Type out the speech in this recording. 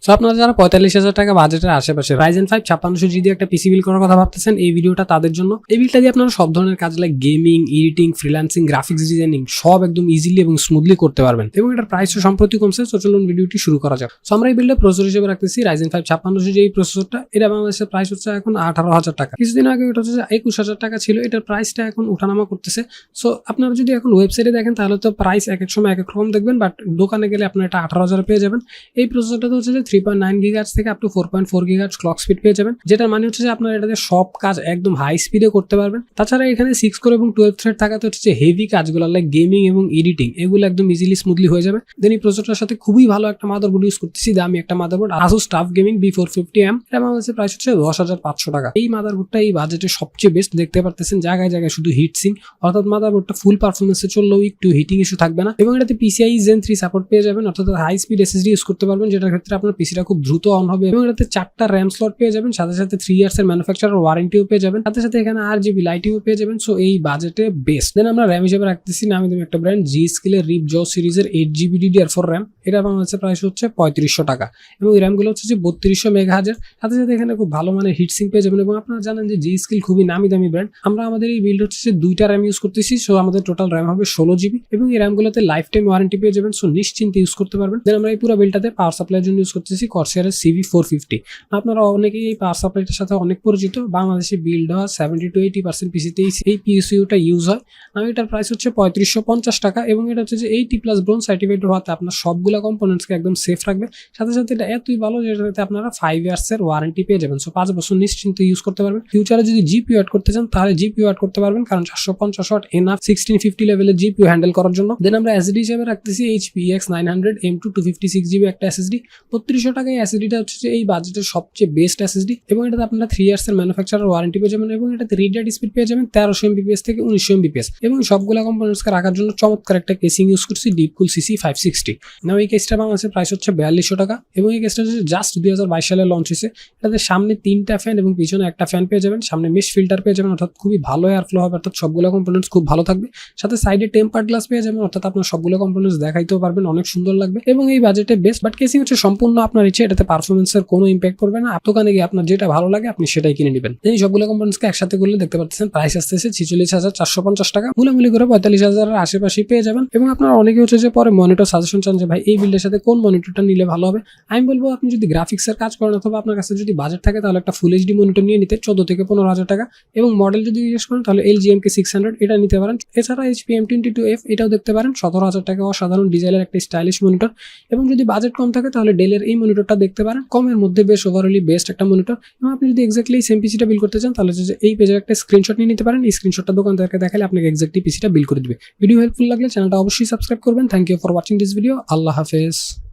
So আপনারা যারা 45,000 টাকা বাজেটের আশেপাশে Ryzen 5 5600G দিয়ে একটা পিসি বিল করার কথা ভাবতেছেন, এই ভিডিওটা তাদের জন্য। এই বিলটা দিয়ে আপনারা সব ধরনের কাজ like gaming, editing, freelancing, graphics designing সব একদম ইজিলি এবং স্মুথলি করতে পারবেন এবং এটার প্রাইসও সম্প্রতি কমছে। সো চলুন ভিডিওটি শুরু করা যাক। সো আমরা এই বিলটা প্রসেসর হিসেবে রাখতেছি Ryzen 5 5600G এই প্রসেসরটা। এটা বাংলাদেশের প্রাইস হচ্ছে এখন 18,000 টাকা। কিছুদিন আগে এটা হচ্ছে 21,000 টাকা ছিল। এটার প্রাইসটা এখন উঠানামা করতেছে। সো আপনারা যদি এখন ওয়েবসাইটে দেখেন তাহলে তো প্রাইস এক এক সময় এক এক রকম দেখবেন, বাট দোকানে গেলে আপনারা এটা 18,000 পেয়ে যাবেন। এই প্রসেসরটা হচ্ছে যে 3.9 GHz থেকে up to 4.4 GHz clock speed পেয়ে যাবেন, যেটার মানে হচ্ছে যে আপনারা এটাতে সব কাজ একদম হাই স্পিডে করতে পারবেন। তাছাড়া এখানে 6 কোর এবং 12 থ্রেড থাকাতে হচ্ছে যে হেভি কাজগুলো লাইক গেমিং এবং এডিটিং এগুলো একদম ইজিলি স্মুথলি হয়ে যাবে। দেন এই প্রসেসরটার সাথে খুবই ভালো একটা মাদারবোর্ড ইউজ করতেছি, দামি একটা motherboard Asus TUF Gaming B450M। এটা বাংলাদেশের প্রাইস হচ্ছে 10,500 টাকা। এই মাদারবোর্ডটা এই বাজেটে সবচেয়ে বেস্ট। দেখতে পারতেছেন জায়গায় জায়গায় শুধু হিট সিঙ্ক, অর্থাৎ মাদারবোর্ডটা ফুল পারফরমেন্সে চললেও একটু হিটিং ইস্যু থাকবে না এবং এটাতে PCIe Gen 3 সাপোর্ট পেয়ে যাবেন, অর্থাৎ হাই স্পিড SSD ইউজ করতে পারবেন, যেটার ক্ষেত্রে আপনার পিসিটা খুব দ্রুত অন হবে এবং এটাতে 4টা RAM স্লট পেয়ে যাবেন, সাথে সাথে 3 ইয়ার্স এর ম্যানুফ্যাকচারার ওয়ারেন্টিও পেয়ে যাবেন, সাথে সাথে এখানে RGB লাইটিংও পেয়ে যাবেন। সো এই বাজেটে বেস্ট। দেন আমরা RAM হিসেবে রাখতেছি নামি দামি একটা ব্র্যান্ড G-Skill এর RIP Jaw সিরিজের 8GB DDR4 RAM। এটা বাংলাদেশের প্রাইস হচ্ছে 3500 টাকা এবং এই RAM গুলো হচ্ছে যে 3200 মেগাহার্জের, সাথে সাথে এখানে খুব ভালো মানের হিট সিঙ্ক পেয়ে যাবেন। এবং আপনারা জানেন যে G-Skill খুবই নামি দামি ব্র্যান্ড। আমরা আমাদের এই বিল্ড হচ্ছে যে 2টা RAM ইউজ করতেছি। সো আমাদের টোটাল RAM হবে 16GB এবং এই RAM গুলোতে লাইফ টাইম ওয়ারেন্টি পেয়ে যাবেন। সো নিশ্চিন্তে ইউজ করতে পারবেন। দেন আমরা এই পুরো বিলটাতে পাওয়ার সাপ্লাইয়ের জন্য ইউজ করতেছি Corsair এর CV450। আপনারা অনেকেই এই পাওয়ার সাপ্লাইটার সাথে অনেক পরিচিত। বাংলাদেশে বিল্ড হয় 70 to 80% পিসিতে এই PSUটা ইউজ হয়। আমি এটার প্রাইস হচ্ছে 3550 টাকা এবং এটা হচ্ছে যে 80+ ব্রোঞ্জ সার্টিফিকেট হওয়াতে আপনার সবগুলো কম্পোনেন্টসকে একদম সেফ রাখবে। সাথে সাথে এটা এতই ভালো যেটাতে আপনারা 5 ইয়ার্স এর ওয়ারেন্টি পেয়ে যাবেন। সো 5 বছর নিশ্চিন্তে ইউজ করতে পারবেন। ফিউচারে যদি GPU অ্যাড করতে চান তাহলে GPU অ্যাড করতে পারবেন, কারণ 450 ওয়াট এনাফ 1650 লেভেলের GPU হ্যান্ডেল করার জন্য। দেন আমরা SSD হিসেবে রাখতেছি HP EX900 M2 256GB একটা SSD। 3200 টাকায় SSDটা হচ্ছে যে এই বাজেটের সবচেয়ে বেস্ট SSD এবং এটাতে আপনারা 3 ইয়ার্স এর ম্যানুফ্যাকচারার ওয়ারেন্টি পেয়ে যাবেন এবং এটাতে রিড রাইট স্পিড পেয়ে যাবেন 1300 MBPS থেকে 1900 MBPS এবং সবগুলো কম্পোনেন্টসকে রাখার জন্য চমৎকার একটা কেসিং ইউজ করছি ডিপকুল CC560। নাও এই কেসটা বাংলাদেশের প্রাইস হচ্ছে 4200 টাকা এবং এই কেসটা হচ্ছে জাস্ট 2022 সালে লঞ্চ হয়েছে। এটাতে সামনে 3টা ফ্যান এবং পিছনে একটা ফ্যান পেয়ে যাবেন, সামনে মেশ ফিল্টার পেয়ে যাবেন, অর্থাৎ খুবই ভালো এয়ার ফ্লো হবে, অর্থাৎ সবগুলো কম্পোনেন্টস খুব ভালো থাকবে। সাথে সাইডে টেম্পার্ড গ্লাস পেয়ে যাবেন, অর্থাৎ আপনার সবগুলো কম্পোনেন্টস দেখাইতেও পারবেন, অনেক সুন্দর লাগবে এবং এই বাজেটে বেস্ট। বাট কেসিং হচ্ছে সম্পূর্ণ আপনার ইচ্ছে, এটাতে পারফরমেন্সের কোনো ইম্প্যাক্ট করবে না। দোকানে গিয়ে আপনার যেটা ভালো লাগে আপনি সেটাই কিনে নেবেন। এই সবগুলো কম্পোনেন্টসকে একসাথে করলে দেখতে পাচ্ছেন প্রাইস আসতেছে 46,450 টাকা। মূলামূলি করে 45,000 এর আশেপাশে পেয়ে যাবেন এবং আপনার অনেকে হচ্ছে যে পরে মনিটর সাজেশন চান যে ভাই এই বিল্ডের সাথে কোন মনিটরটা নিলে ভালো হবে। আমি বলবো আপনি যদি গ্রাফিক্সের কাজ করেন অথবা আপনার কাছে যদি বাজেট থাকে তাহলে একটা ফুল HD মনিটর নিয়ে নিতে 14 থেকে 15,000 টাকা এবং মডেল যদি জিজ্ঞেস করেন তাহলে LG MK600 এটা নিতে পারেন। এছাড়া HP M22F এটাও দেখতে পারেন, 17,000 টাকা অসাধারণ ডিজাইনের একটা স্টাইলিশ মনিটর। এবং যদি বাজেট কম থাকে তাহলে ডেলের এই মনিটরটা দেখতে পারেন, কমের মধ্যে বেশ ওভারঅলি বেস্ট একটা মনিটর। এবং আপনি যদি এক্স্যাক্টলি সেম পিসিটা বিল করতে চান তাহলে এই পেজের একটা স্ক্রিনশট নিয়ে নিতে পারেন। এই স্ক্রিনশটটা দোকানদারকে দেখালে আপনাকে এক্স্যাক্টলি পিসিটা বিল করে দিবে। ভিডিও হেল্পফুল লাগলে চ্যানেলটা অবশ্যই সাবস্ক্রাইব করবেন। Thank you for watching this video. Allah হাফেজ।